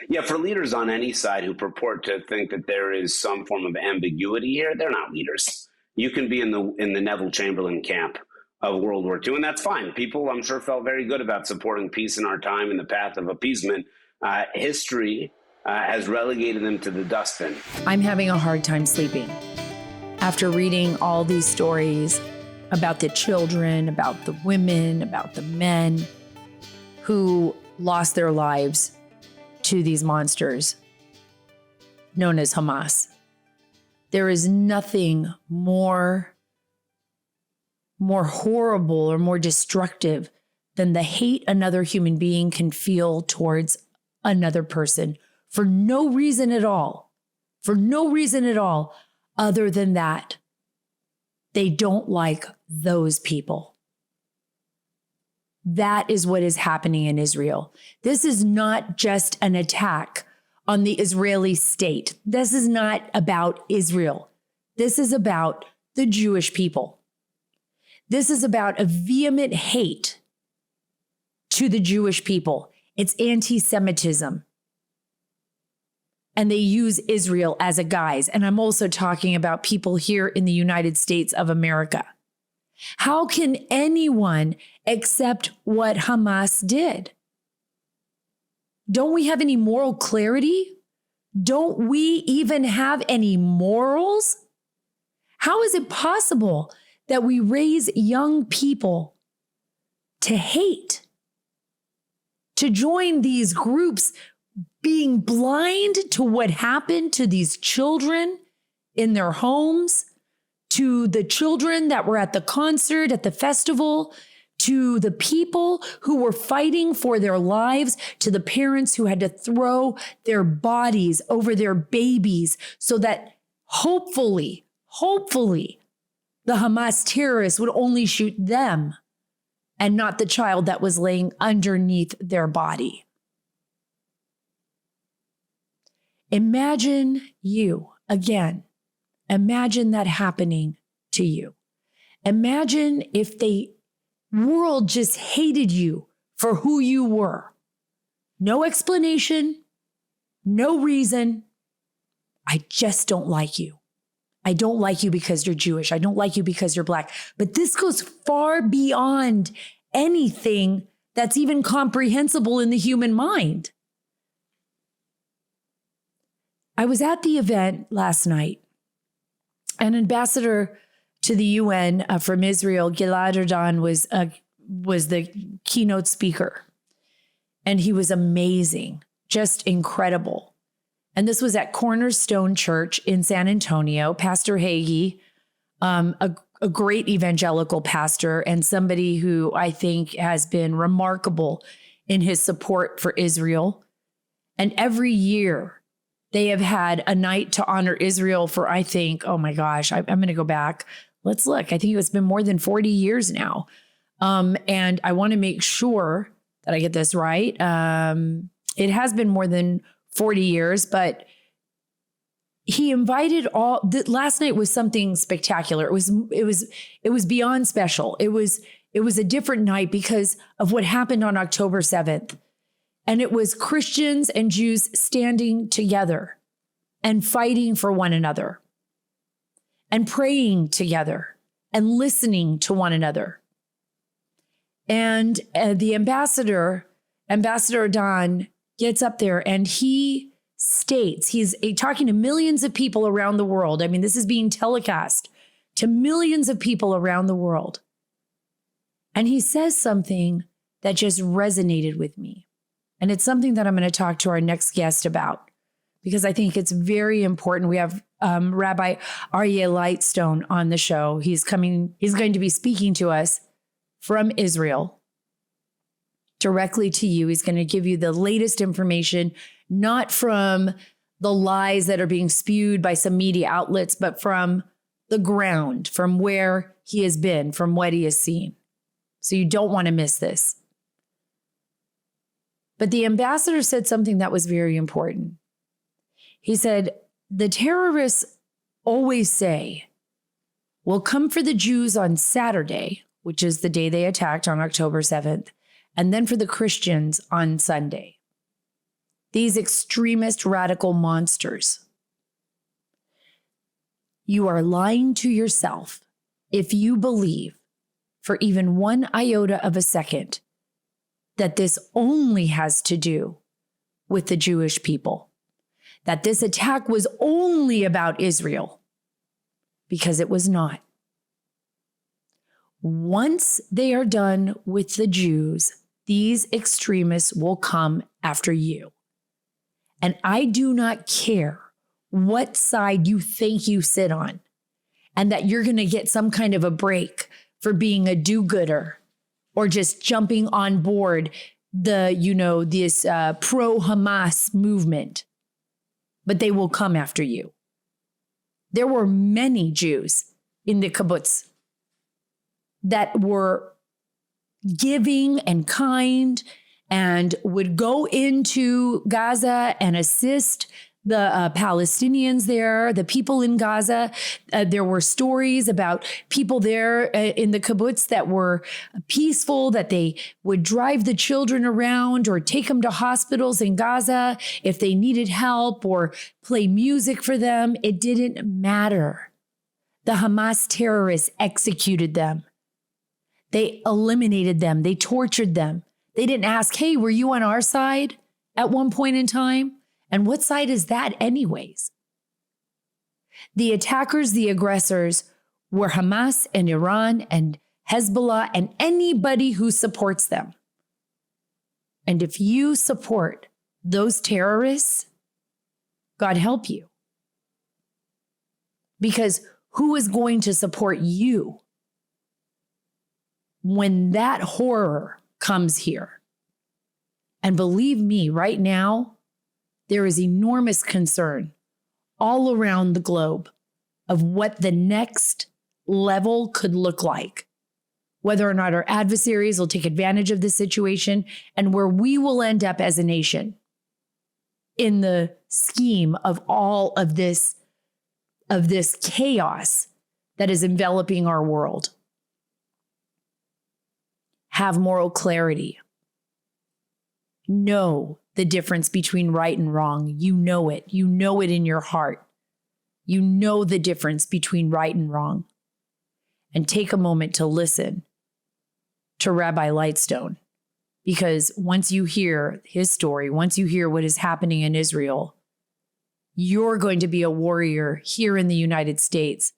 Yeah, for leaders on any side who purport to think that there is some form of ambiguity here, they're not leaders. You can be in the Neville Chamberlain camp of World War II, and that's fine. People, I'm sure, felt very good about supporting peace in our time in the path of appeasement. History has relegated them to the dustbin. I'm having a hard time sleeping after reading all these stories about the children, about the women, about the men who lost their lives to these monsters known as Hamas. There is nothing more horrible or more destructive than the hate another human being can feel towards another person for no reason at all. For no reason at all other than that they don't like those people. That is what is happening in Israel. This is not just an attack on the Israeli state. This is not about Israel. This is about the Jewish people. This is about a vehement hate to the Jewish people. It's anti-Semitism. And they use Israel as a guise. And I'm also talking about people here in the United States of America. How can anyone accept what Hamas did? Don't we have any moral clarity? Don't we even have any morals? How is it possible that we raise young people to hate, to join these groups, being blind to what happened to these children in their homes, to the children that were at the concert, at the festival, to the people who were fighting for their lives, to the parents who had to throw their bodies over their babies so that hopefully, the Hamas terrorists would only shoot them and not the child that was laying underneath their body. Imagine that happening to you. Imagine if the world just hated you for who you were. No explanation, no reason. I just don't like you. I don't like you because you're Jewish. I don't like you because you're Black. But this goes far beyond anything that's even comprehensible in the human mind. I was at the event last night. An ambassador to the UN from Israel, Gilad Erdan, was the keynote speaker. And he was amazing, just incredible. And this was at Cornerstone Church in San Antonio. Pastor Hagee, a great evangelical pastor and somebody who I think has been remarkable in his support for Israel. And every year, they have had a night to honor Israel for, I think, oh my gosh, I'm going to go back. Let's look. I think it's been more than 40 years now. And I want to make sure that I get this right. It has been more than 40 years, but he invited last night was something spectacular. It was beyond special. It was a different night because of what happened on October 7th. And it was Christians and Jews standing together and fighting for one another and praying together and listening to one another. And the ambassador Don, gets up there and he states, he's talking to millions of people around the world. I mean, this is being telecast to millions of people around the world. And he says something that just resonated with me. And it's something that I'm going to talk to our next guest about because I think it's very important. We have Rabbi Aryeh Lightstone on the show. He's going to be speaking to us from Israel directly to you. He's going to give you the latest information, not from the lies that are being spewed by some media outlets, but from the ground, from where he has been, from what he has seen. So you don't want to miss this. But the ambassador said something that was very important. He said, the terrorists always say, we'll come for the Jews on Saturday, which is the day they attacked on October 7th, and then for the Christians on Sunday. these extremist radical monsters. You are lying to yourself if you believe for even one iota of a second that this only has to do with the Jewish people, that this attack was only about Israel, because it was not. Once they are done with the Jews, these extremists will come after you. And I do not care what side you think you sit on, and that you're going to get some kind of a break for being a do-gooder or just jumping on board this pro-Hamas movement. But they will come after you. There were many Jews in the kibbutz that were giving and kind and would go into Gaza and assist the Palestinians there, the people in Gaza. There were stories about people there in the kibbutz that were peaceful, that they would drive the children around or take them to hospitals in Gaza if they needed help, or play music for them. It didn't matter. The Hamas terrorists executed them. They eliminated them. They tortured them. They didn't ask, hey, were you on our side at one point in time? And what side is that anyways? The attackers, the aggressors, were Hamas and Iran and Hezbollah and anybody who supports them. And if you support those terrorists, God help you. Because who is going to support you when that horror comes here? And believe me, right now, there is enormous concern all around the globe of what the next level could look like, whether or not our adversaries will take advantage of the situation, and where we will end up as a nation in the scheme of all of this chaos that is enveloping our world. Have moral clarity. Know the difference between right and wrong. You know it. You know it in your heart. You know the difference between right and wrong. And take a moment to listen to Rabbi Lightstone, because once you hear his story, once you hear what is happening in Israel, you're going to be a warrior here in the United States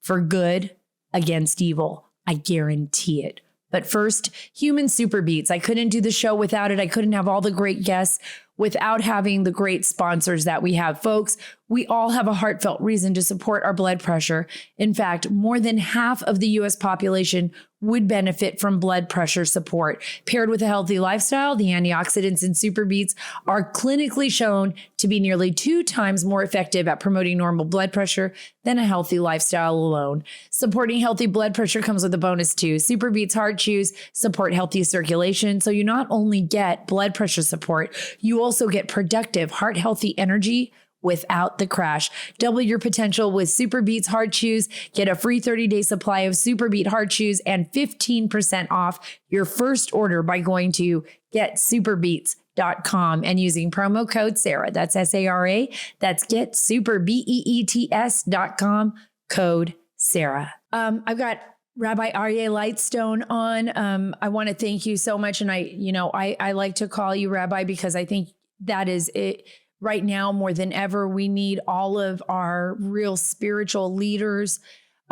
for good against evil. I guarantee it. But first, Human Super Beats. I couldn't do the show without it. I couldn't have all the great guests without having the great sponsors that we have. Folks, we all have a heartfelt reason to support our blood pressure. In fact, more than half of the U.S. population would benefit from blood pressure support. Paired with a healthy lifestyle, the antioxidants in Super Beats are clinically shown to be nearly 2 times more effective at promoting normal blood pressure than a healthy lifestyle alone. Supporting healthy blood pressure comes with a bonus too. Super Beats Heart Chews support healthy circulation, so you not only get blood pressure support, you also get productive, heart-healthy energy without the crash. Double your potential with Super Beats Heart Chews. Get a free 30-day supply of Super Beat Heart Chews and 15% off your first order by going to getsuperbeats.com and using promo code Sara. That's SARA. That's getsuperbeets.com, code Sara. I've got Rabbi Aryeh Lightstone on. I want to thank you so much. And I like to call you Rabbi because I think that is it. Right now, more than ever, we need all of our real spiritual leaders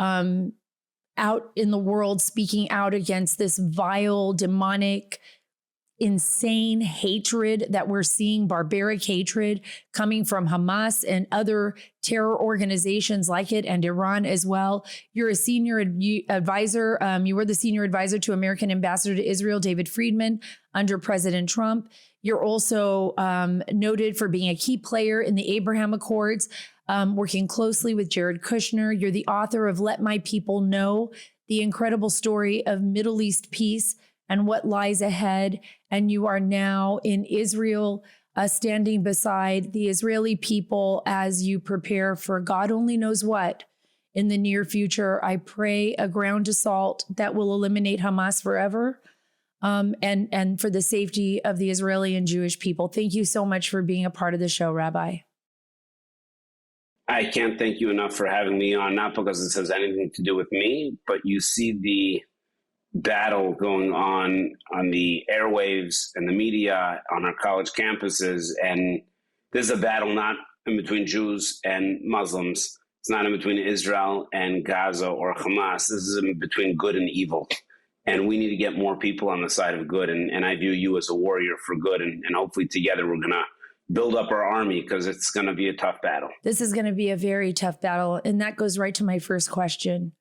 out in the world speaking out against this vile, demonic, insane hatred that we're seeing, barbaric hatred coming from Hamas and other terror organizations like it, and Iran as well. You're a senior advisor. You were the senior advisor to American Ambassador to Israel, David Friedman, under President Trump. You're also noted for being a key player in the Abraham Accords, working closely with Jared Kushner. You're the author of Let My People Know, the incredible story of Middle East peace and what lies ahead. And you are now in Israel, standing beside the Israeli people as you prepare for God only knows what in the near future. I pray a ground assault that will eliminate Hamas forever. and for the safety of the Israeli and Jewish people. Thank you so much for being a part of the show, Rabbi. I can't thank you enough for having me on, not because this has anything to do with me, but you see the battle going on the airwaves and the media on our college campuses. And this is a battle not in between Jews and Muslims. It's not in between Israel and Gaza or Hamas. This is in between good and evil. And we need to get more people on the side of good. And I view you as a warrior for good. And hopefully together we're going to build up our army, because it's going to be a tough battle. This is going to be a very tough battle. And that goes right to my first question.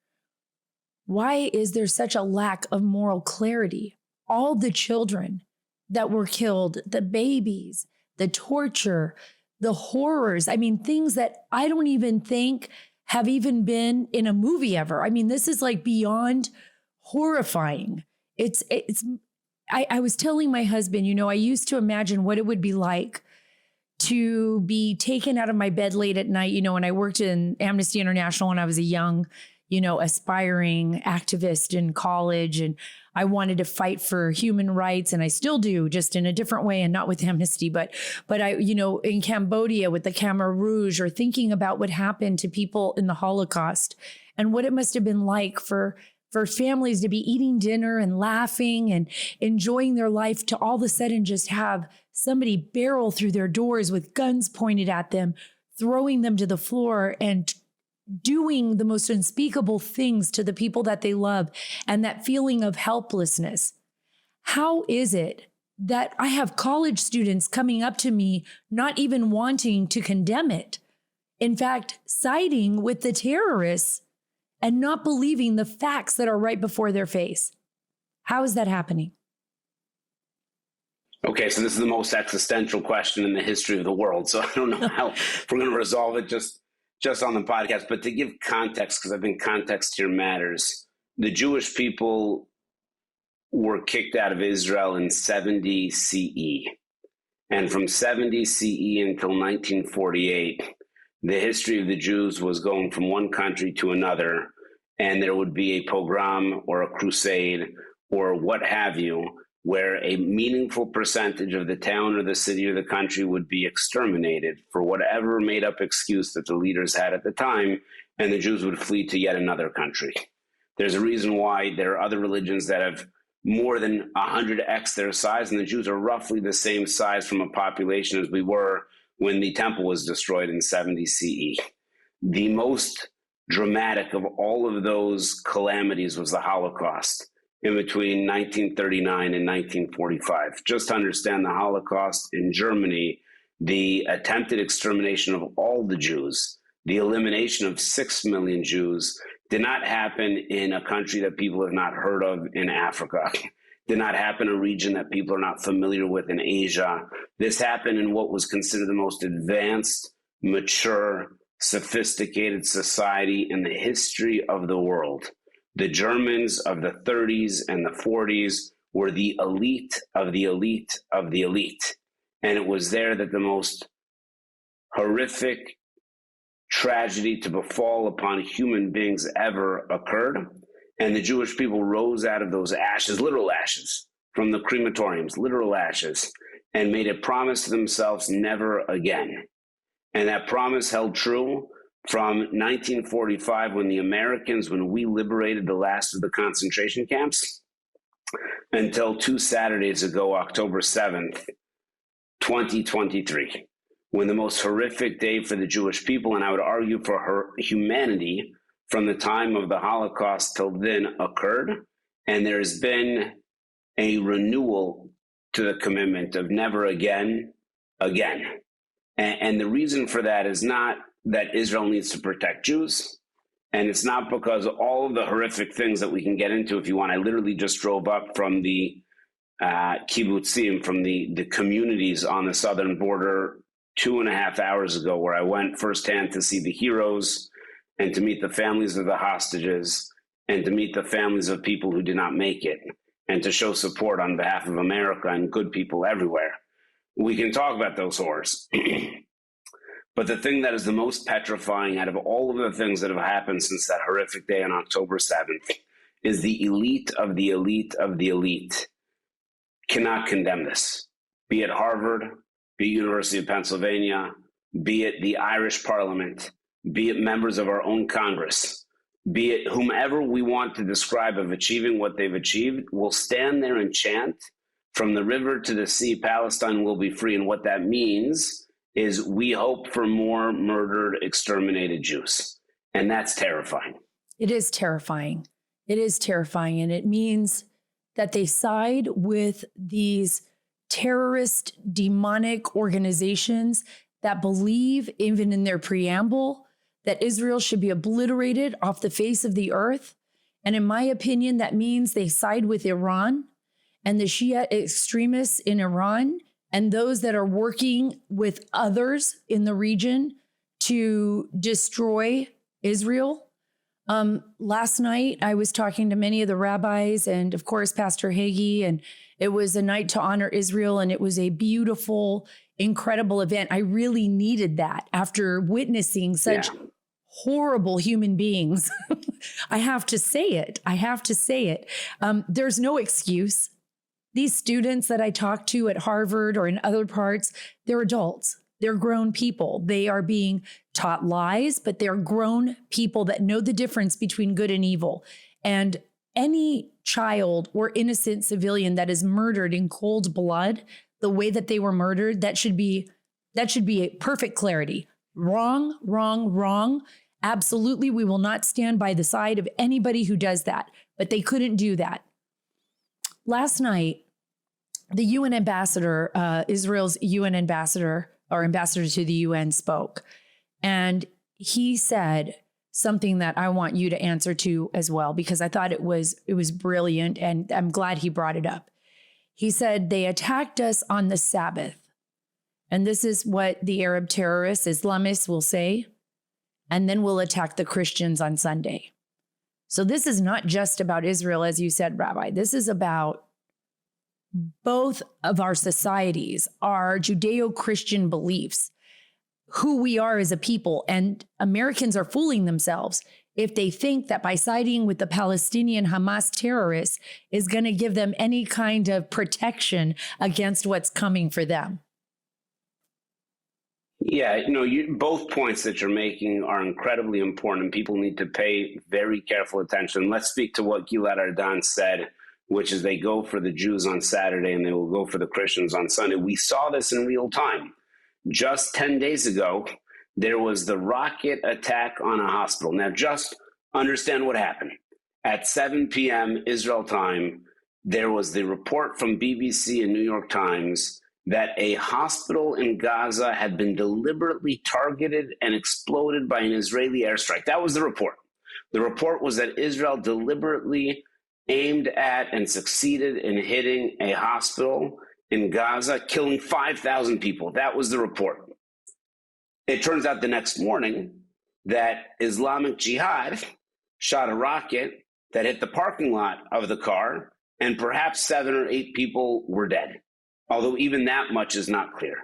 Why is there such a lack of moral clarity? All the children that were killed, the babies, the torture, the horrors. I mean, things that I don't even think have even been in a movie ever. I mean, this is like beyond horrifying. I was telling my husband, you know, I used to imagine what it would be like to be taken out of my bed late at night, you know, when I worked in Amnesty International when I was a young, you know, aspiring activist in college, and I wanted to fight for human rights, and I still do, just in a different way and not with Amnesty, but I, you know, in Cambodia with the Khmer Rouge, or thinking about what happened to people in the Holocaust and what it must have been like for families to be eating dinner and laughing and enjoying their life, to all of a sudden just have somebody barrel through their doors with guns pointed at them, throwing them to the floor and doing the most unspeakable things to the people that they love, and that feeling of helplessness. How is it that I have college students coming up to me not even wanting to condemn it, in fact, siding with the terrorists and not believing the facts that are right before their face? How is that happening? Okay, so this is the most existential question in the history of the world. So I don't know how if we're going to resolve it just on the podcast. But to give context, because I think context here matters, the Jewish people were kicked out of Israel in 70 CE. And from 70 CE until 1948, the history of the Jews was going from one country to another, and there would be a pogrom or a crusade or what have you, where a meaningful percentage of the town or the city or the country would be exterminated for whatever made-up excuse that the leaders had at the time, and the Jews would flee to yet another country. There's a reason why there are other religions that have more than 100x their size, and the Jews are roughly the same size from a population as we were when the temple was destroyed in 70 CE. The most dramatic of all of those calamities was the Holocaust in between 1939 and 1945. Just to understand the Holocaust in Germany, the attempted extermination of all the Jews, the elimination of 6 million Jews, did not happen in a country that people have not heard of in Africa. Did not happen in a region that people are not familiar with in Asia. This happened in what was considered the most advanced, mature, sophisticated society in the history of the world. The Germans of the 30s and the 40s were the elite of the elite of the elite. And it was there that the most horrific tragedy to befall upon human beings ever occurred. And the Jewish people rose out of those ashes, literal ashes, from the crematoriums, literal ashes, and made a promise to themselves, never again. And that promise held true from 1945, when we liberated the last of the concentration camps, until 2 Saturdays ago, October 7th, 2023, when the most horrific day for the Jewish people, and I would argue for her humanity, from the time of the Holocaust till then occurred. And there's been a renewal to the commitment of never again. And the reason for that is not that Israel needs to protect Jews. And it's not because all of the horrific things that we can get into if you want. I literally just drove up from the kibbutzim, from the communities on the southern border 2.5 hours ago, where I went firsthand to see the heroes and to meet the families of the hostages and to meet the families of people who did not make it, and to show support on behalf of America and good people everywhere. We can talk about those horrors. But the thing that is the most petrifying out of all of the things that have happened since that horrific day on October 7th is the elite of the elite of the elite cannot condemn this, be it Harvard, be it University of Pennsylvania, be it the Irish Parliament, be it members of our own Congress, be it whomever we want to describe of achieving what they've achieved, will stand there and chant, from the river to the sea, Palestine will be free. And what that means is we hope for more murdered, exterminated Jews. And that's terrifying. It is terrifying. It is terrifying. And it means that they side with these terrorist, demonic organizations that believe, even in their preamble, that Israel should be obliterated off the face of the earth. And in my opinion, that means they side with Iran and the Shia extremists in Iran and those that are working with others in the region to destroy Israel. Last night, I was talking to many of the rabbis and, of course, Pastor Hagee, and it was a night to honor Israel, and it was a beautiful, incredible event. I really needed that after witnessing such horrible human beings. I have to say it. There's no excuse. These students that I talk to at Harvard or in other parts, they're adults. They're grown people. They are being taught lies, but they're grown people that know the difference between good and evil. And any child or innocent civilian that is murdered in cold blood, the way that they were murdered, that should be a perfect clarity. Wrong, wrong, wrong. Absolutely, we will not stand by the side of anybody who does that. But they couldn't do that. Last night, the UN ambassador, Israel's UN ambassador, or ambassador to the UN, spoke. And he said something that I want you to answer to as well, because I thought it was brilliant, and I'm glad he brought it up. He said, they attacked us on the Sabbath. And this is what the Arab terrorists, Islamists, will say. And then we'll attack the Christians on Sunday. So this is not just about Israel, as you said, Rabbi. This is about both of our societies, our Judeo-Christian beliefs, who we are as a people. And Americans are fooling themselves if they think that by siding with the Palestinian Hamas terrorists is going to give them any kind of protection against what's coming for them. Yeah, both points that you're making are incredibly important, and people need to pay very careful attention. Let's speak to what Gilad Erdan said, which is they go for the Jews on Saturday and they will go for the Christians on Sunday. We saw this in real time. Just 10 days ago, there was the rocket attack on a hospital. Now, just understand what happened. At 7 p.m. Israel time, there was the report from BBC and New York Times that a hospital in Gaza had been deliberately targeted and exploded by an Israeli airstrike. That was the report. The report was that Israel deliberately aimed at and succeeded in hitting a hospital in Gaza, killing 5,000 people. That was the report. It turns out the next morning that Islamic Jihad shot a rocket that hit the parking lot of the car, and perhaps 7 or 8 people were dead, although even that much is not clear.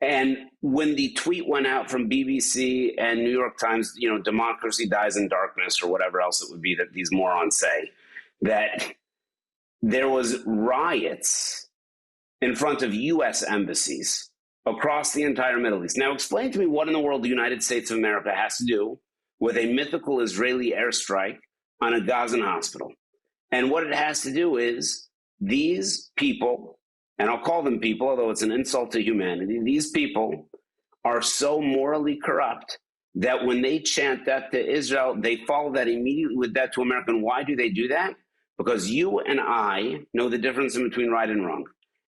And when the tweet went out from BBC and New York Times, democracy dies in darkness, or whatever else it would be that these morons say, that there was riots in front of U.S. embassies across the entire Middle East. Now, explain to me what in the world the United States of America has to do with a mythical Israeli airstrike on a Gazan hospital. And what it has to do is these people, and I'll call them people, although it's an insult to humanity, these people are so morally corrupt that when they chant that to Israel, they follow that immediately with that to America. And why do they do that? Because you and I know the difference in between right and wrong.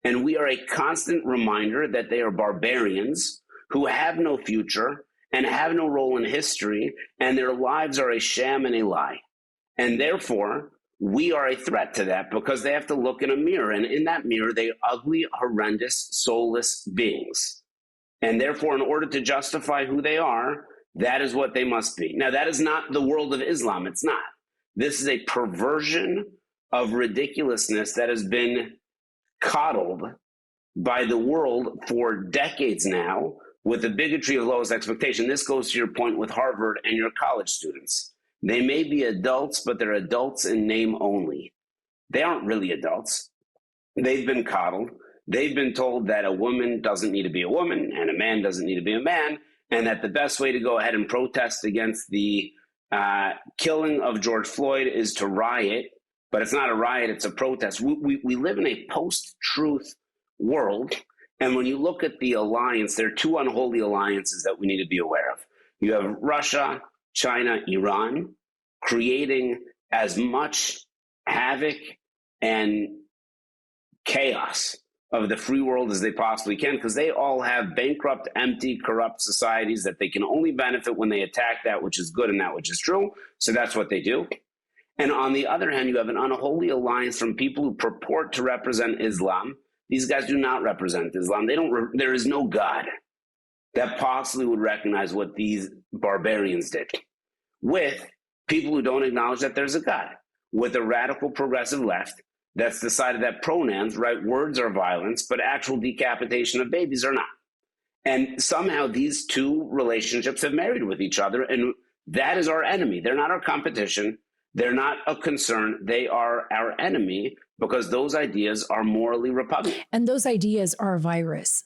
And we are a constant reminder that they are barbarians who have no future and have no role in history, and their lives are a sham and a lie. And therefore, we are a threat to that because they have to look in a mirror. And in that mirror, they are ugly, horrendous, soulless beings. And therefore, in order to justify who they are, that is what they must be. Now, that is not the world of Islam. It's not. This is a perversion of ridiculousness that has been coddled by the world for decades now with the bigotry of lowest expectation. This goes to your point with Harvard and your college students. They may be adults, but they're adults in name only. They aren't really adults. They've been coddled. They've been told that a woman doesn't need to be a woman and a man doesn't need to be a man, and that the best way to go ahead and protest against the killing of George Floyd is to riot. But it's not a riot, it's a protest. We live in a post-truth world. And when you look at the alliance, there are two unholy alliances that we need to be aware of. You have Russia, China, Iran, creating as much havoc and chaos of the free world as they possibly can, because they all have bankrupt, empty, corrupt societies that they can only benefit when they attack that which is good and that which is true. So that's what they do. And on the other hand, you have an unholy alliance from people who purport to represent Islam. These guys do not represent Islam. There is no God that possibly would recognize what these barbarians did, with people who don't acknowledge that there's a God, with a radical progressive left that's decided that pronouns, right, words are violence, but actual decapitation of babies are not. And somehow these two relationships have married with each other, and that is our enemy. They're not our competition. They're not a concern. They are our enemy because those ideas are morally repugnant. And those ideas are a virus.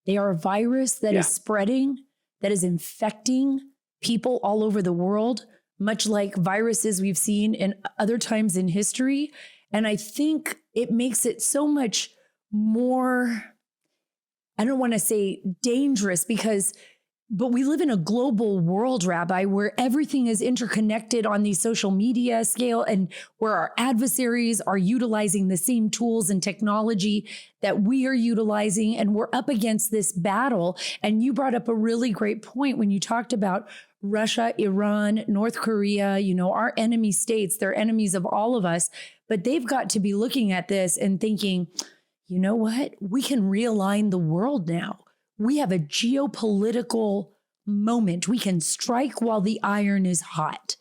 They are a virus that is spreading, that is infecting people all over the world, much like viruses we've seen in other times in history. And I think it makes it so much more, I don't want to say dangerous but we live in a global world, Rabbi, where everything is interconnected on the social media scale and where our adversaries are utilizing the same tools and technology that we are utilizing. And we're up against this battle. And you brought up a really great point when you talked about Russia, Iran, North Korea, our enemy states, they're enemies of all of us, but they've got to be looking at this and thinking, you know what? We can realign the world now. We have a geopolitical moment. We can strike while the iron is hot.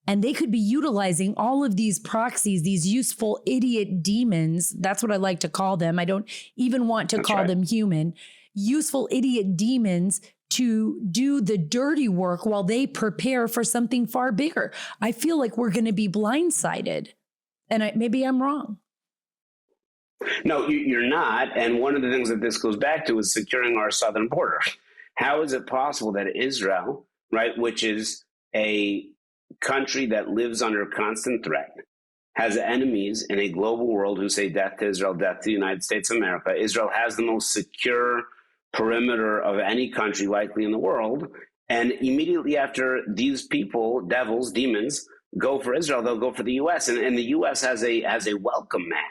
And they could be utilizing all of these proxies, these useful idiot demons. That's what I like to call them. I don't even want to call them human. Useful idiot demons to do the dirty work while they prepare for something far bigger. I feel like we're going to be blindsided. And maybe I'm wrong. No, you're not. And one of the things that this goes back to is securing our southern border. How is it possible that Israel, right, which is a country that lives under constant threat, has enemies in a global world who say death to Israel, death to the United States of America? Israel has the most secure perimeter of any country likely in the world. And immediately after these people, devils, demons, go for Israel, they'll go for the U.S. And the U.S. has a welcome mat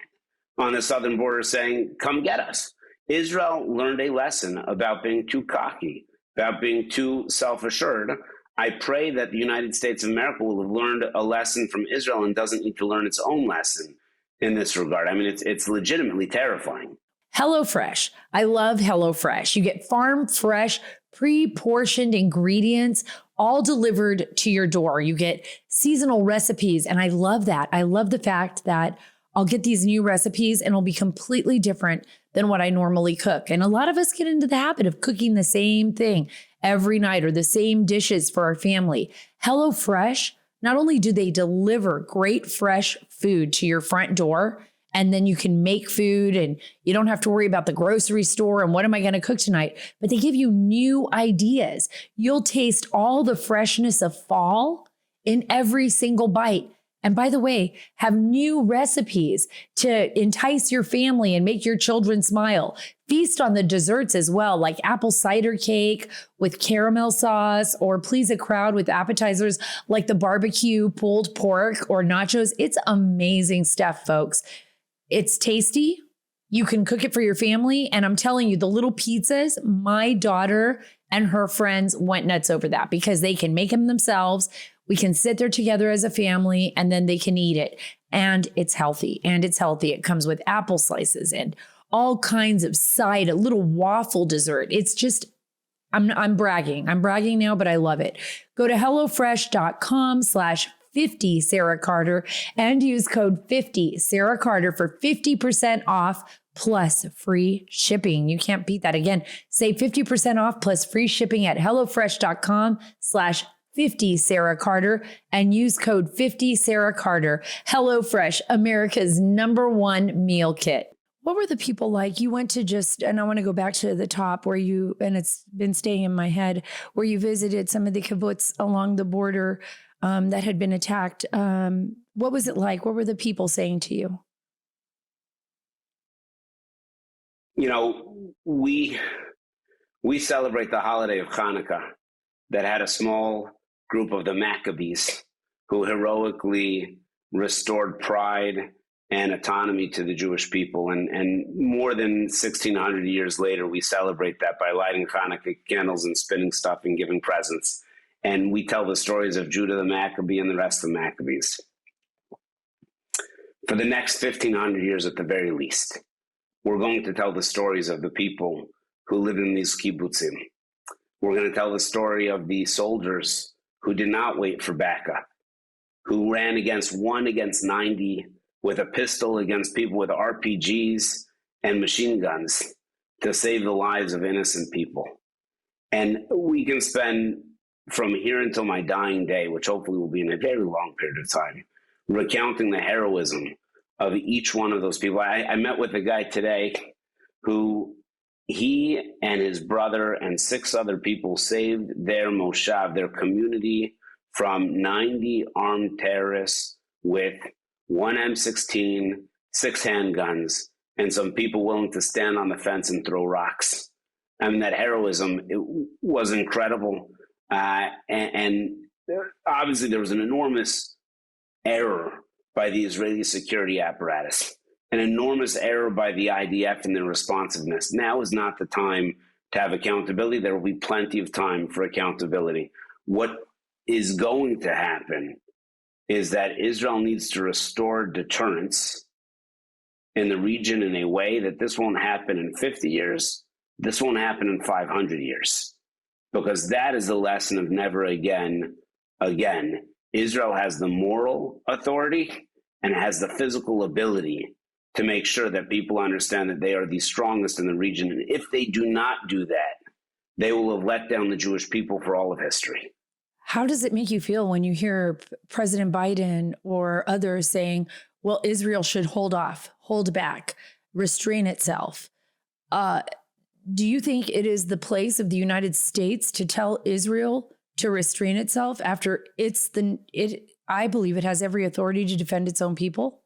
on the southern border saying, come get us. Israel learned a lesson about being too cocky, about being too self-assured. I pray that the United States of America will have learned a lesson from Israel and doesn't need to learn its own lesson in this regard. I mean, it's legitimately terrifying. HelloFresh. I love HelloFresh. You get farm fresh, pre-portioned ingredients all delivered to your door. You get seasonal recipes. And I love that. I love the fact that I'll get these new recipes and it'll be completely different than what I normally cook. And a lot of us get into the habit of cooking the same thing every night or the same dishes for our family. HelloFresh, not only do they deliver great fresh food to your front door, and then you can make food and you don't have to worry about the grocery store and what am I going to cook tonight, but they give you new ideas. You'll taste all the freshness of fall in every single bite. And by the way, have new recipes to entice your family and make your children smile. Feast on the desserts as well, like apple cider cake with caramel sauce, or please a crowd with appetizers like the barbecue pulled pork or nachos. It's amazing stuff, folks. It's tasty. You can cook it for your family. And I'm telling you, the little pizzas, my daughter and her friends went nuts over that because they can make them themselves. We can sit there together as a family and then they can eat it. And it's healthy. It comes with apple slices and all kinds of side, a little waffle dessert. It's just, I'm bragging. I'm bragging now, but I love it. Go to HelloFresh.com/50 Sara Carter and use code 50 Sara Carter for 50% off plus free shipping. You can't beat that. Again, save 50% off plus free shipping at HelloFresh.com/50 Sara Carter and use code 50 Sara Carter. HelloFresh, America's #1 meal kit. What were the people like? You went to and I want to go back to the top and it's been staying in my head, where you visited some of the kibbutz along the border that had been attacked. What was it like? What were the people saying to you? We celebrate the holiday of Hanukkah that had a small group of the Maccabees who heroically restored pride and autonomy to the Jewish people. And more than 1,600 years later, we celebrate that by lighting Hanukkah candles and spinning stuff and giving presents. And we tell the stories of Judah the Maccabee and the rest of the Maccabees. For the next 1,500 years at the very least, we're going to tell the stories of the people who live in these kibbutzim. We're going to tell the story of the soldiers who did not wait for backup, who ran against 90 with a pistol against people with RPGs and machine guns to save the lives of innocent people. And we can spend from here until my dying day, which hopefully will be in a very long period of time, recounting the heroism of each one of those people. I met with a guy today who he and his brother and 6 other people saved their moshav, their community, from 90 armed terrorists with 1 M16, 6 handguns, and some people willing to stand on the fence and throw rocks. I mean, that heroism, it was incredible. And obviously there was an enormous error by the Israeli security apparatus, an enormous error by the IDF in their responsiveness. Now is not the time to have accountability. There will be plenty of time for accountability. What is going to happen is that Israel needs to restore deterrence in the region in a way that this won't happen in 50 years. This won't happen in 500 years, because that is the lesson of never again. Israel has the moral authority and has the physical ability to make sure that people understand that they are the strongest in the region. And if they do not do that, they will have let down the Jewish people for all of history. How does it make you feel when you hear President Biden or others saying, well, Israel should hold off, hold back, restrain itself? Do you think it is the place of the United States to tell Israel to restrain itself after I believe it has every authority to defend its own people?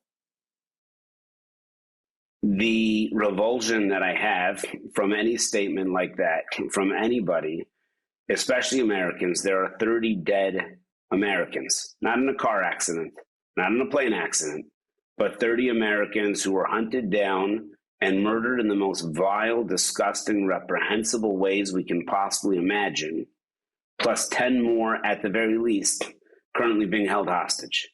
The revulsion that I have from any statement like that, from anybody, especially Americans, there are 30 dead Americans, not in a car accident, not in a plane accident, but 30 Americans who were hunted down and murdered in the most vile, disgusting, reprehensible ways we can possibly imagine, plus 10 more at the very least currently being held hostage.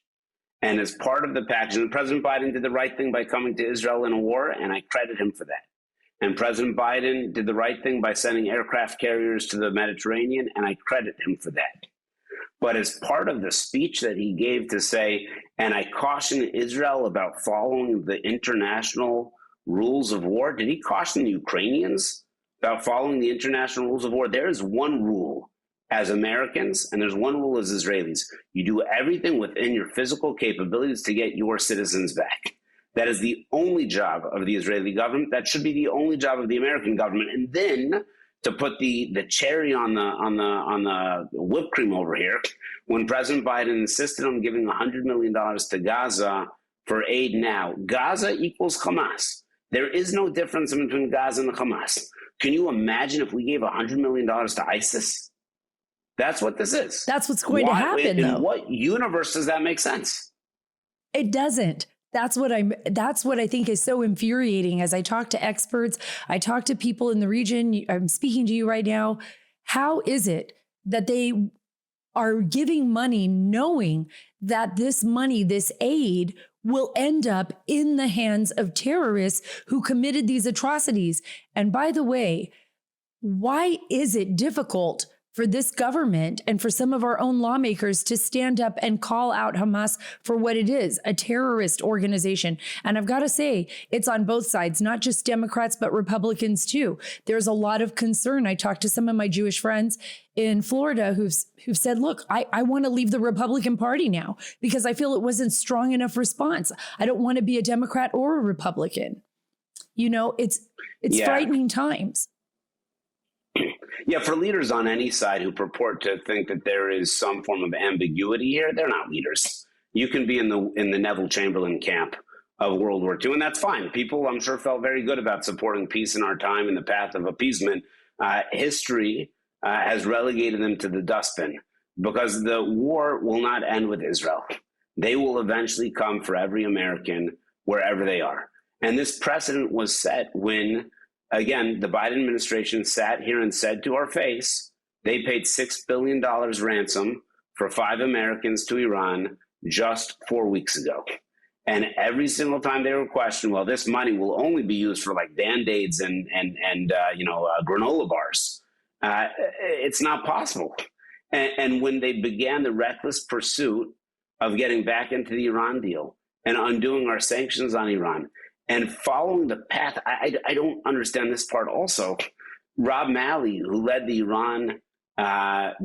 And as part of the package, and President Biden did the right thing by coming to Israel in a war, and I credit him for that. And President Biden did the right thing by sending aircraft carriers to the Mediterranean, and I credit him for that. But as part of the speech that he gave to say, and I caution Israel about following the international rules of war, did he caution the Ukrainians about following the international rules of war? There is one rule as Americans, and there's one rule as Israelis. You do everything within your physical capabilities to get your citizens back. That is the only job of the Israeli government. That should be the only job of the American government. And then to put the cherry on the whipped cream over here, when President Biden insisted on giving $100 million to Gaza for aid now, Gaza equals Hamas. There is no difference between Gaza and Hamas. Can you imagine if we gave $100 million to ISIS? That's what this is. That's what's going to happen, though. In what universe does that make sense? It doesn't. That's what I think is so infuriating. As I talk to experts, I talk to people in the region, I'm speaking to you right now. How is it that they are giving money knowing that this money, this aid, will end up in the hands of terrorists who committed these atrocities? And by the way, why is it difficult for this government and for some of our own lawmakers to stand up and call out Hamas for what it is, a terrorist organization? And I've got to say, it's on both sides, not just Democrats, but Republicans too. There's a lot of concern. I talked to some of my Jewish friends in Florida who've said, look, I want to leave the Republican Party now because I feel it wasn't strong enough response. I don't want to be a Democrat or a Republican. It's frightening times. Yeah, for leaders on any side who purport to think that there is some form of ambiguity here, they're not leaders. You can be in the Neville Chamberlain camp of World War II, and that's fine. People, I'm sure, felt very good about supporting peace in our time in the path of appeasement. History has relegated them to the dustbin because the war will not end with Israel. They will eventually come for every American wherever they are. And this precedent was set when, again, the Biden administration sat here and said to our face, they paid $6 billion ransom for 5 Americans to Iran just 4 weeks ago. And every single time they were questioned, well, this money will only be used for like Band-Aids and granola bars. It's not possible. And when they began the reckless pursuit of getting back into the Iran deal and undoing our sanctions on Iran and following the path, I don't understand this part also. Rob Malley, who led the Iran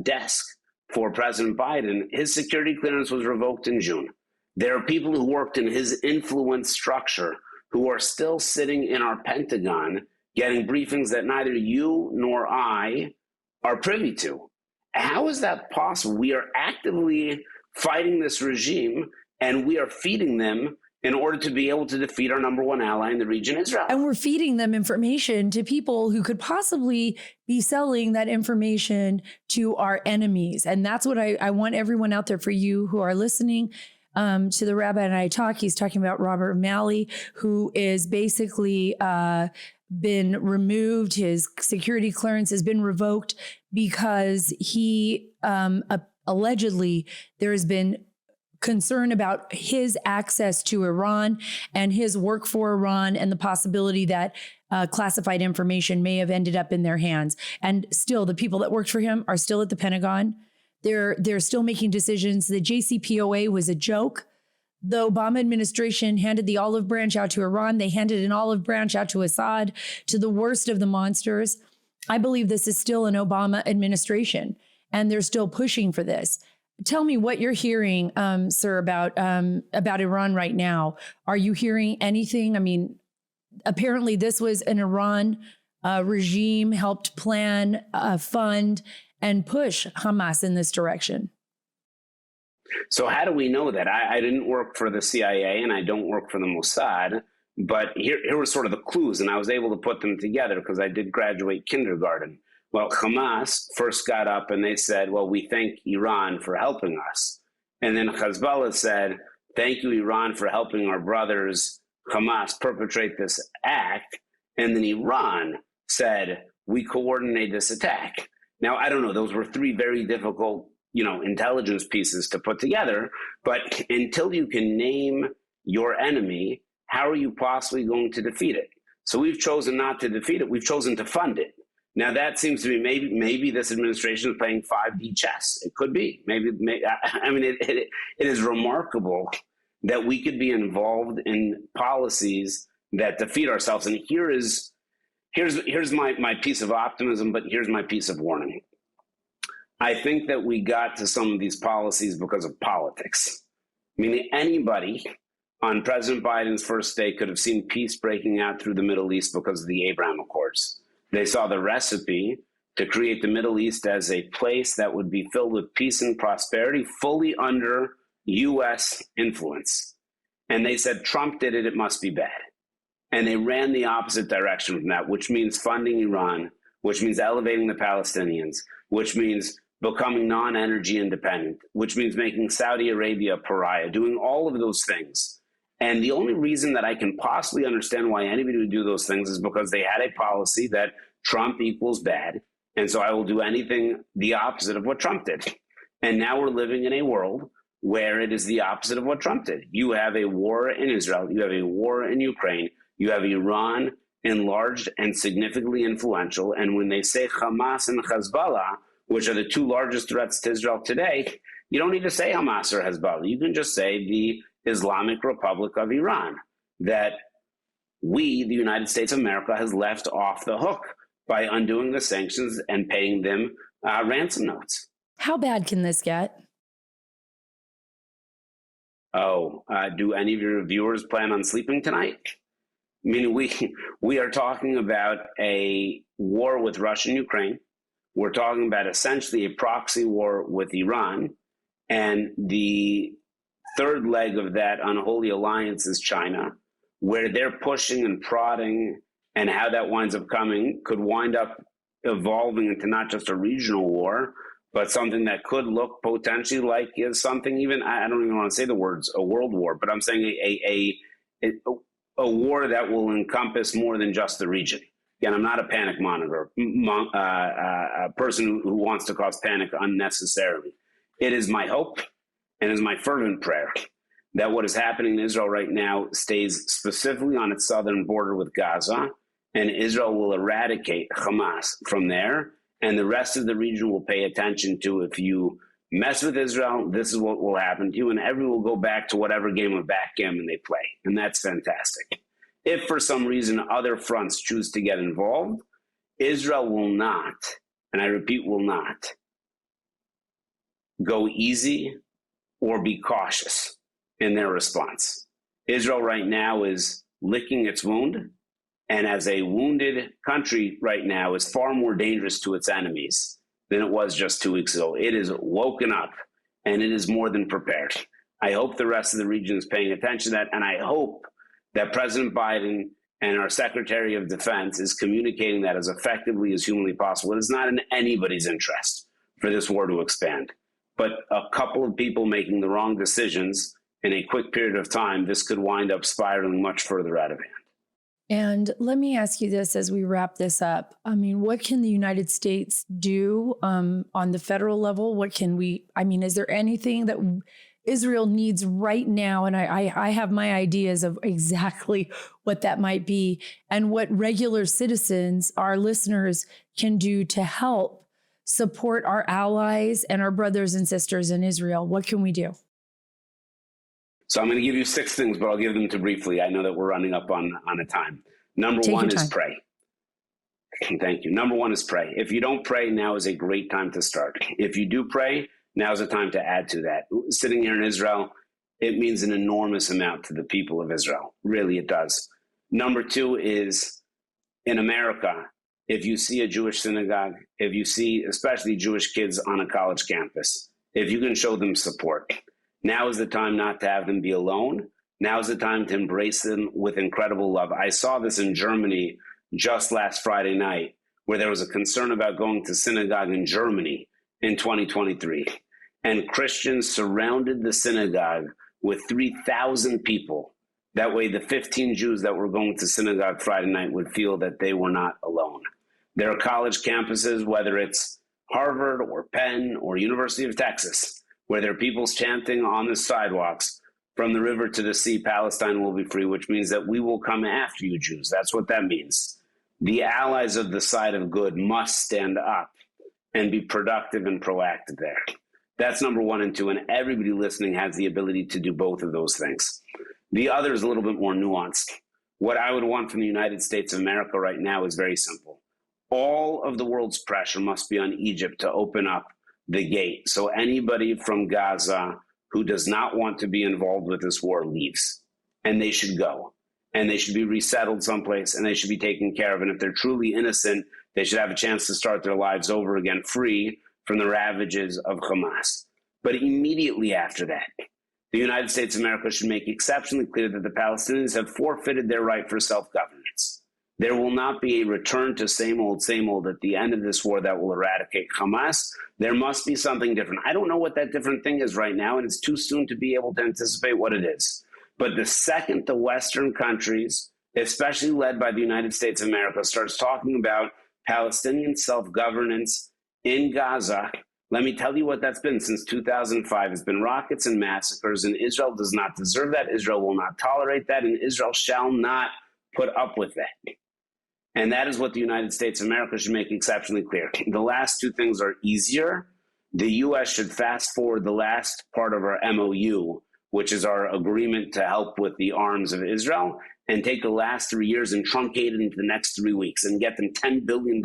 desk for President Biden, his security clearance was revoked in June. There are people who worked in his influence structure who are still sitting in our Pentagon getting briefings that neither you nor I are privy to. How is that possible? We are actively fighting this regime and we are feeding them in order to be able to defeat our number one ally in the region, Israel. And we're feeding them information to people who could possibly be selling that information to our enemies. And that's what I want everyone out there, for you who are listening to the Rabbi and I talk. He's talking about Robert Malley, who is basically been removed. His security clearance has been revoked because he allegedly there has been concern about his access to Iran and his work for Iran and the possibility that classified information may have ended up in their hands. And still, the people that worked for him are still at the Pentagon. They're still making decisions. The JCPOA was a joke. The Obama administration handed the olive branch out to Iran. They handed an olive branch out to Assad, to the worst of the monsters. I believe this is still an Obama administration, and they're still pushing for this. Tell me what you're hearing, sir, about Iran right now. Are you hearing anything? I mean, apparently this was an Iran regime helped plan, fund, and push Hamas in this direction. So how do we know that? I didn't work for the CIA and I don't work for the Mossad, but here were sort of the clues, and I was able to put them together because I did graduate kindergarten. Well, Hamas first got up and they said, well, we thank Iran for helping us. And then Hezbollah said, thank you, Iran, for helping our brothers Hamas perpetrate this act. And then Iran said, we coordinate this attack. Now, I don't know. Those were 3 very difficult, intelligence pieces to put together. But until you can name your enemy, how are you possibly going to defeat it? So we've chosen not to defeat it. We've chosen to fund it. Now, that seems to be maybe this administration is playing 5D chess. It could be. It is remarkable that we could be involved in policies that defeat ourselves. And here's my piece of optimism, but here's my piece of warning. I think that we got to some of these policies because of politics. Meaning anybody on President Biden's first day could have seen peace breaking out through the Middle East because of the Abraham Accords. They saw the recipe to create the Middle East as a place that would be filled with peace and prosperity, fully under U.S. influence. And they said, Trump did it, it must be bad. And they ran the opposite direction from that, which means funding Iran, which means elevating the Palestinians, which means becoming non-energy independent, which means making Saudi Arabia a pariah, doing all of those things. And the only reason that I can possibly understand why anybody would do those things is because they had a policy that Trump equals bad. And so I will do anything the opposite of what Trump did. And now we're living in a world where it is the opposite of what Trump did. You have a war in Israel. You have a war in Ukraine. You have Iran enlarged and significantly influential. And when they say Hamas and Hezbollah, which are the 2 largest threats to Israel today, you don't need to say Hamas or Hezbollah. You can just say the Islamic Republic of Iran, that we, the United States of America, has left off the hook by undoing the sanctions and paying them ransom notes. How bad can this get? Do any of your viewers plan on sleeping tonight? Meaning we are talking about a war with Russia and Ukraine. We're talking about essentially a proxy war with Iran. And the third leg of that unholy alliance is China, where they're pushing and prodding, and how that winds up coming could wind up evolving into not just a regional war, but something that could look potentially like is something even, I don't even want to say the words a world war, but I'm saying a war that will encompass more than just the region. Again, I'm not a panic monitor, a person who wants to cause panic unnecessarily. It is my hope and is my fervent prayer that what is happening in Israel right now stays specifically on its southern border with Gaza, and Israel will eradicate Hamas from there, and the rest of the region will pay attention to, if you mess with Israel, this is what will happen to you, and everyone will go back to whatever game of backgammon they play, and that's fantastic. If for some reason other fronts choose to get involved, Israel will not, and I repeat, will not, go easy or be cautious in their response. Israel right now is licking its wound, and as a wounded country right now is far more dangerous to its enemies than it was just 2 weeks ago. It is woken up, and it is more than prepared. I hope the rest of the region is paying attention to that, and I hope that President Biden and our Secretary of Defense is communicating that as effectively as humanly possible. It is not in anybody's interest for this war to expand. But a couple of people making the wrong decisions in a quick period of time, this could wind up spiraling much further out of hand. And let me ask you this as we wrap this up. I mean, what can the United States do on the federal level? What can we, I mean, is there anything that Israel needs right now? And I have my ideas of exactly what that might be, and what regular citizens, our listeners, can do to help support our allies and our brothers and sisters in Israel. What can we do? So I'm going to give you 6 things, but I'll give them to briefly. I know that we're running up on a time. Number one is pray. Thank you. Number one is pray. If you don't pray, now is a great time to start. If you do pray, now is the time to add to that. Sitting here in Israel, it means an enormous amount to the people of Israel. Really, it does. Number 2 is in America, if you see a Jewish synagogue, if you see especially Jewish kids on a college campus, if you can show them support, now is the time not to have them be alone. Now is the time to embrace them with incredible love. I saw this in Germany just last Friday night, where there was a concern about going to synagogue in Germany in 2023. And Christians surrounded the synagogue with 3,000 people. That way, the 15 Jews that were going to synagogue Friday night would feel that they were not alone. There are college campuses, whether it's Harvard or Penn or University of Texas, where there are people chanting on the sidewalks, from the river to the sea, Palestine will be free, which means that we will come after you, Jews. That's what that means. The allies of the side of good must stand up and be productive and proactive there. That's number 1 and 2, and everybody listening has the ability to do both of those things. The other is a little bit more nuanced. What I would want from the United States of America right now is very simple. All of the world's pressure must be on Egypt to open up the gate. So anybody from Gaza who does not want to be involved with this war leaves, and they should go, and they should be resettled someplace, and they should be taken care of. And if they're truly innocent, they should have a chance to start their lives over again, free from the ravages of Hamas. But immediately after that, the United States of America should make exceptionally clear that the Palestinians have forfeited their right for self-governance. There will not be a return to same old at the end of this war that will eradicate Hamas. There must be something different. I don't know what that different thing is right now, and it's too soon to be able to anticipate what it is. But the second the Western countries, especially led by the United States of America, starts talking about Palestinian self-governance in Gaza, let me tell you what that's been since 2005. It's been rockets and massacres, and Israel does not deserve that. Israel will not tolerate that, and Israel shall not put up with that. And that is what the United States of America should make exceptionally clear. The last 2 things are easier. The U.S. should fast forward the last part of our MOU, which is our agreement to help with the arms of Israel, and take the last 3 years and truncate it into the next 3 weeks and get them $10 billion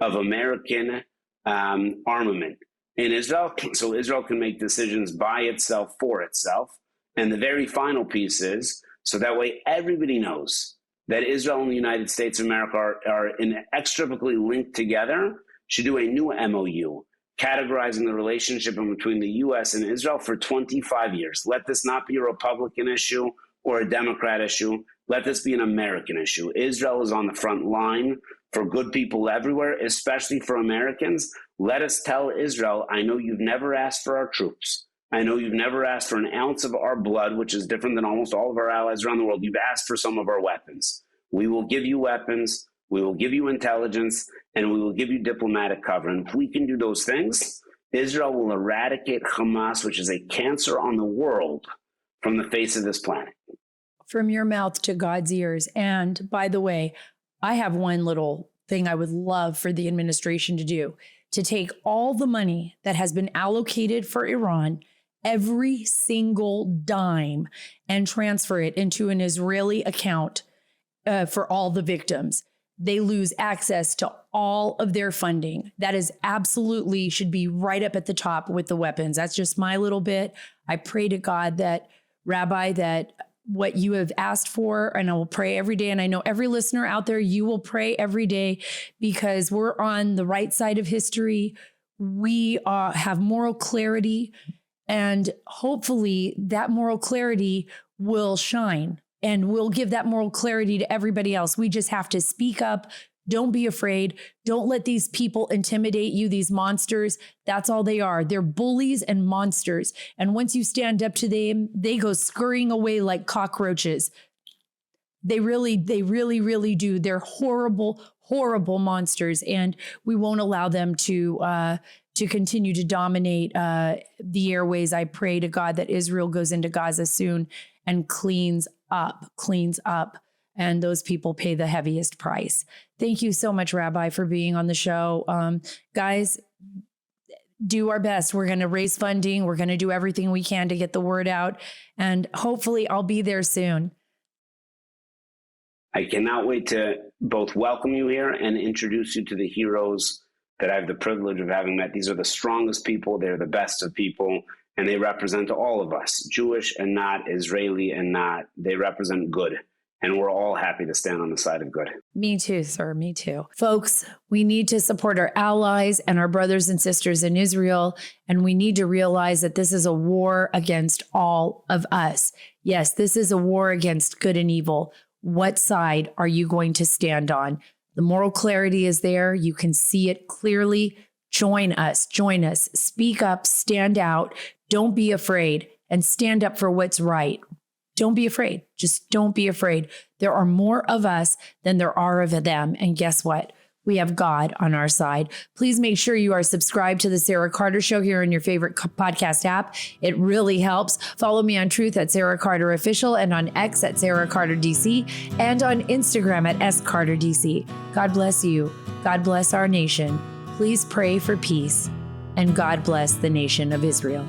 of American armament in Israel, so Israel can make decisions by itself, for itself. And the very final piece is, so that way everybody knows that Israel and the United States of America are inextricably linked together should do a new MOU, categorizing the relationship between the U.S. and Israel for 25 years. Let this not be a Republican issue or a Democrat issue. Let this be an American issue. Israel is on the front line for good people everywhere, especially for Americans. Let us tell Israel, I know you've never asked for our troops. I know you've never asked for an ounce of our blood, which is different than almost all of our allies around the world. You've asked for some of our weapons. We will give you weapons. We will give you intelligence, and we will give you diplomatic cover. And if we can do those things, Israel will eradicate Hamas, which is a cancer on the world, from the face of this planet. From your mouth to God's ears. And by the way, I have one little thing I would love for the administration to do, to take all the money that has been allocated for Iran, every single dime, and transfer it into an Israeli account for all the victims. They lose access to all of their funding. That is absolutely should be right up at the top with the weapons. That's just my little bit. I pray to God that, Rabbi, that what you have asked for, and I will pray every day. And I know every listener out there, you will pray every day, because we're on the right side of history. We have moral clarity, and hopefully that moral clarity will shine, and we'll give that moral clarity to everybody else. We just have to speak up. Don't be afraid. Don't let these people intimidate you, these monsters. That's all they are. They're bullies and monsters. And once you stand up to them, they go scurrying away like cockroaches. They really do. They're horrible, horrible monsters. And we won't allow them to continue to dominate the airways. I pray to God that Israel goes into Gaza soon and cleans up. And those people pay the heaviest price. Thank you so much, Rabbi, for being on the show. Guys, do our best. We're going to raise funding. We're going to do everything we can to get the word out. And hopefully I'll be there soon. I cannot wait to both welcome you here and introduce you to the heroes that I have the privilege of having met. These are the strongest people. They're the best of people. And they represent all of us, Jewish and not, Israeli and not. They represent good. And we're all happy to stand on the side of good. Me too, sir. Me too. Folks, we need to support our allies and our brothers and sisters in Israel. And we need to realize that this is a war against all of us. Yes, this is a war against good and evil. What side are you going to stand on? The moral clarity is there. You can see it clearly. Join us. Speak up, stand out. Don't be afraid, and stand up for what's right. Don't be afraid. Just don't be afraid. There are more of us than there are of them. And guess what? We have God on our side. Please make sure you are subscribed to the Sara Carter Show here in your favorite podcast app. It really helps. Follow me on Truth at Sara Carter Official, and on X at Sara Carter DC, and on Instagram at SCarterDC. God bless you. God bless our nation. Please pray for peace, and God bless the nation of Israel.